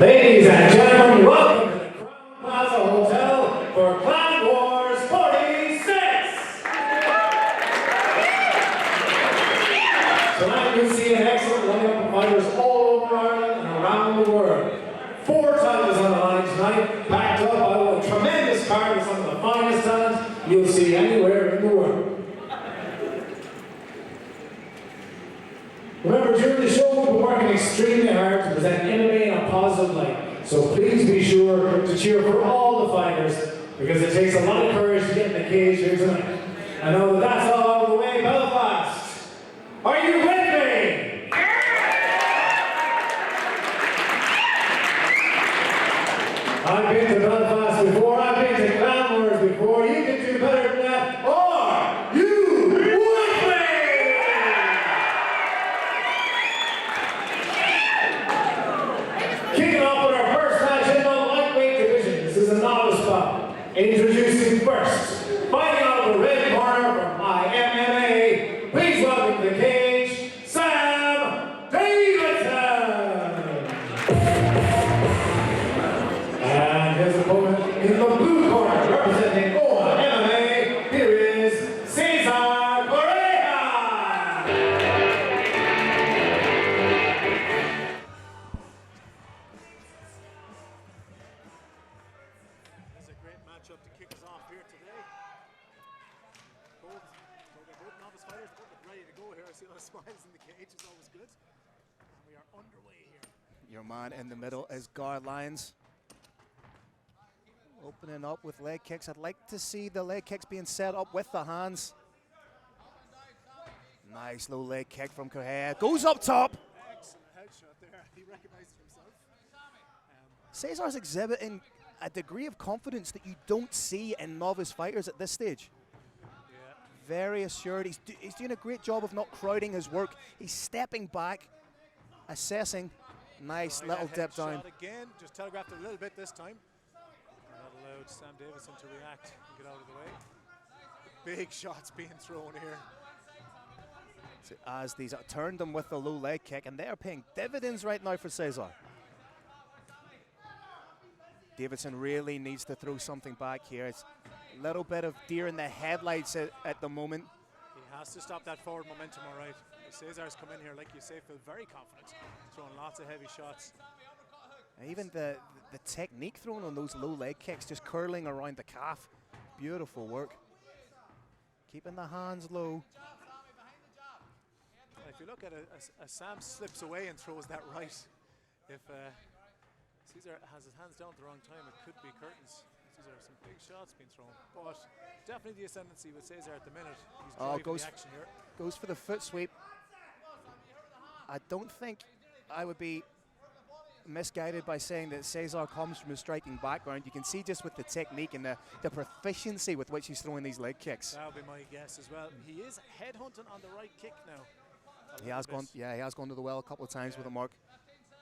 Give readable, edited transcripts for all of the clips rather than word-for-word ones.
Ladies and gentlemen, welcome to the Crowne Plaza Hotel for Clan Wars 46! Tonight you'll see an excellent lineup of fighters all over Ireland and around the world. 4 titles on the line tonight, backed up by a tremendous card with some of the finest talent you'll see anywhere in the world. Remember, during the show we'll be working extremely hard to present MMA in a positive light. So please be sure to cheer for all the fighters, because it takes a lot of courage to get in the cage here tonight. I know that that's all the way, Belfast. Are you with me? I've been to Belfast before, I've been to Clan Wars before. You can do better than that. Are you with me? Kicking off with our first match in the lightweight division. This is a novice bout. Introducing first, fighting out of the red corner from IMMA. Please welcome to the cage, Davidson. And his opponent in the blue corner, representing Omagh, here is Cesar Correia. That's a great matchup to kick us off here today. They're both novice fighters, both look ready to go here. I see a lot of smiles in the cage, it's always good. And we are underway here. Your man in the middle is Gar Lyons. Opening up with leg kicks. I'd like to see the leg kicks being set up with the hands. Nice low leg kick from Correia. Goes up top. Excellent headshot there. He recognized himself. Cesar's exhibiting a degree of confidence that you don't see in novice fighters at this stage. Yeah. Very assured. He's doing a great job of not crowding his work. He's stepping back, assessing. Nice little dip down. Again, just telegraphed it a little bit this time. That allowed Sam Davidson to react and get out of the way. Big shots being thrown here. As these turned them with the low leg kick, and they're paying dividends right now for Cesar. Davidson really needs to throw something back here. It's a little bit of deer in the headlights at the moment. He has to stop that forward momentum, all right. Cesar's come in here, like you say, feel very confident, throwing lots of heavy shots. And even the technique thrown on those low leg kicks, just curling around the calf. Beautiful work. Keeping the hands low. If you look at Sam slips away and throws that right. If Cesar has his hands down at the wrong time, it could be curtains. These are some big shots being thrown, but definitely the ascendancy with Cesar at the minute. He's driving the action here. Goes for the foot sweep. I don't think I would be misguided by saying that Cesar comes from a striking background. You can see just with the technique and the proficiency with which he's throwing these leg kicks. That'll be my guess as well. He is headhunting on the right kick now. He has gone to the well a couple of times with a mark.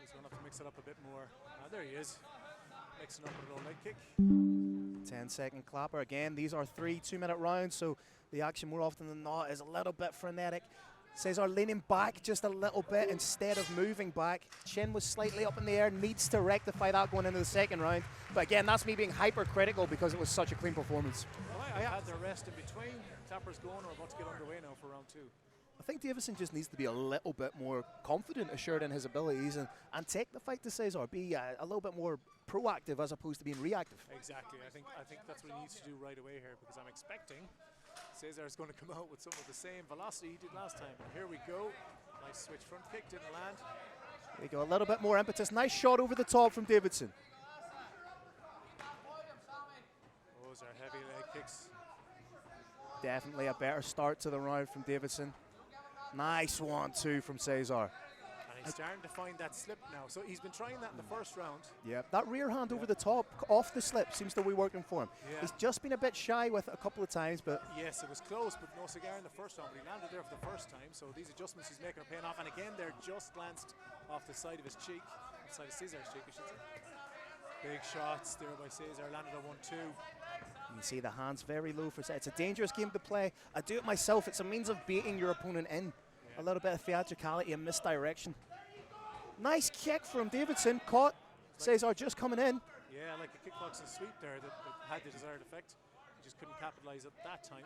He's going to have to mix it up a bit more. There he is, mixing up with a low leg kick. 10-second clapper. Again, these are 3 2-minute rounds, so the action more often than not is a little bit frenetic. Cesar leaning back just a little bit instead of moving back. Chin was slightly up in the air, needs to rectify that going into the second round. But again, that's me being hypercritical because it was such a clean performance. Well, I had the rest in between. Clappers going, we're about to get underway now for round 2. I think Davidson just needs to be a little bit more confident, assured in his abilities, and take the fight to Cesar. Be a little bit more proactive as opposed to being reactive. Exactly. I think that's what he needs to do right away here, because I'm expecting Cesar is going to come out with some of the same velocity he did last time. And here we go. Nice switch front kick, didn't land. There you go, a little bit more impetus. Nice shot over the top from Davidson. Those are heavy leg kicks. Definitely a better start to the round from Davidson. Nice 1-2 from Cesar. And he's starting to find that slip now. So he's been trying that in the first round. Yeah, that rear hand over the top, off the slip, seems to be working for him. Yeah. He's just been a bit shy with it a couple of times, but... Yes, it was close, but no cigar in the first round. But he landed there for the first time, so these adjustments he's making are paying off. And again, they're just glanced off the side of his cheek. The side of Cesar's cheek, I should say. Big shots there by Cesar, landed a 1-2. You can see the hands very low for Cesar. It's a dangerous game to play. I do it myself. It's a means of baiting your opponent in. A little bit of theatricality and misdirection. Nice kick from Davidson, caught Cesar just coming in. Yeah, like a kickboxing sweep there that had the desired effect. He just couldn't capitalize at that time.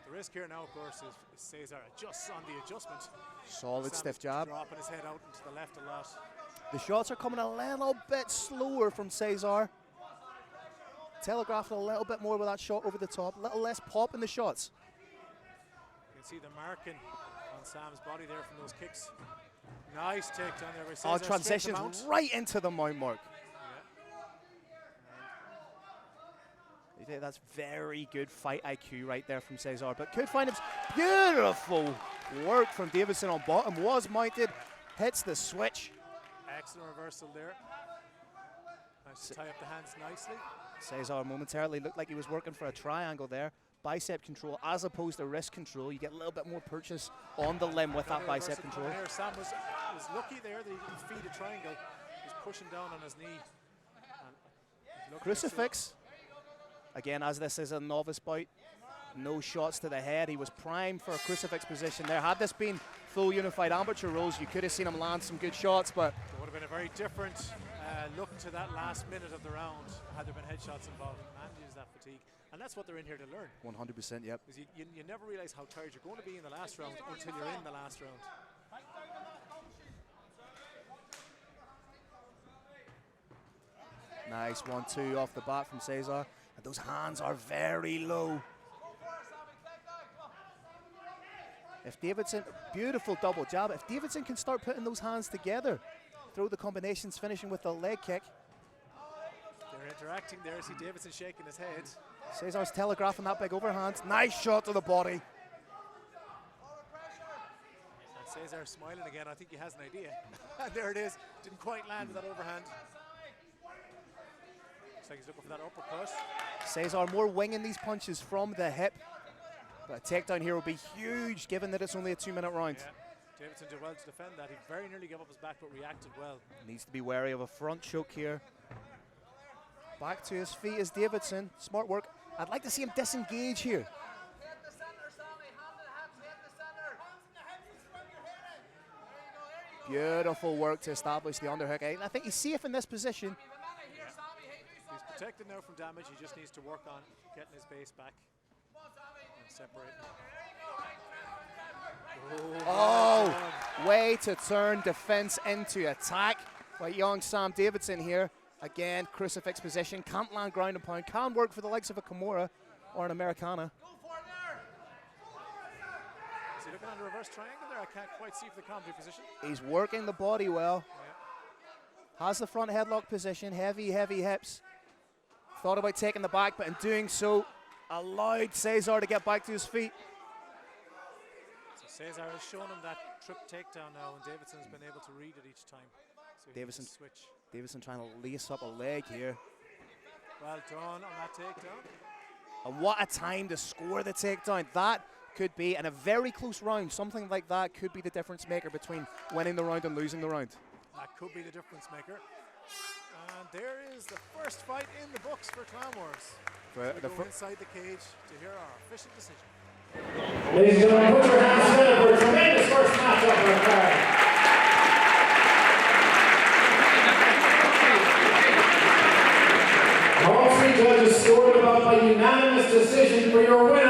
The risk here now, of course, is Cesar adjusts on the adjustment. Solid Sam stiff is jab. dropping his head out into the left a lot. The shots are coming a little bit slower from Cesar. Telegraphing a little bit more with that shot over the top. A little less pop in the shots. You can see the marking on Sam's body there from those kicks. Nice takedown there by Cesar. Oh, transitions right into the mount mark. Yeah. That's very good fight IQ right there from Cesar, but could find him. Beautiful work from Davidson on bottom. Was mounted, hits the switch. Excellent reversal there. Nice to tie up the hands nicely. Cesar momentarily looked like he was working for a triangle there. Bicep control as opposed to wrist control. You get a little bit more purchase on the limb with that bicep control. Here, Sam was lucky there that he didn't feed a triangle. He's pushing down on his knee. Crucifix. Again, as this is a novice bout, no shots to the head. He was primed for a crucifix position there. Had this been full unified amateur rules, you could have seen him land some good shots, but it would have been a very different look to that last minute of the round had there been headshots involved. Manages that fatigue, and that's what they're in here to learn. 100%, yep. Because you never realize how tired you're going to be in the last round until you're in the last round. Nice 1-2 off the bat from Cesar. And those hands are very low. If Davidson, beautiful double jab. If Davidson can start putting those hands together, throw the combinations, finishing with the leg kick. They're interacting there. See Davidson shaking his head. Cesar's telegraphing that big overhand. Nice shot to the body. And Cesar smiling again. I think he has an idea. And there it is. Didn't quite land with that overhand. Looks like he's looking for that uppercut. Cesar more winging these punches from the hip. But a takedown here will be huge, given that it's only a 2-minute round. Yeah. Davidson did well to defend that. He very nearly gave up his back, but reacted well. Needs to be wary of a front choke here. Back to his feet is Davidson. Smart work. I'd like to see him disengage here. Beautiful work to establish the underhook. I think he's safe in this position. He's protected now from damage. He just needs to work on getting his base back and separating. Oh, way to turn defense into attack by young Sam Davidson here. Again, crucifix position, can't land ground and pound, can work for the likes of a Kimura or an Americana. Is he looking at a reverse triangle there? I can't quite see for the commentary position. He's working the body well. Yeah. Has the front headlock position, heavy hips. Thought about taking the back, but in doing so, allowed Cesar to get back to his feet. So Cesar has shown him that trip takedown now, and Davidson's been able to read it each time. So Davidson switch. Davidson trying to lace up a leg here. Well done on that takedown. And what a time to score the takedown. That could be, in a very close round, something like that could be the difference maker between winning the round and losing the round. That could be the difference maker. And there is the first fight in the books for Clown Wars. We go inside the cage to hear our official decision. Ladies and gentlemen, put your hands together for a tremendous first match of our card. All three judges scored the bout by unanimous decision for your winner.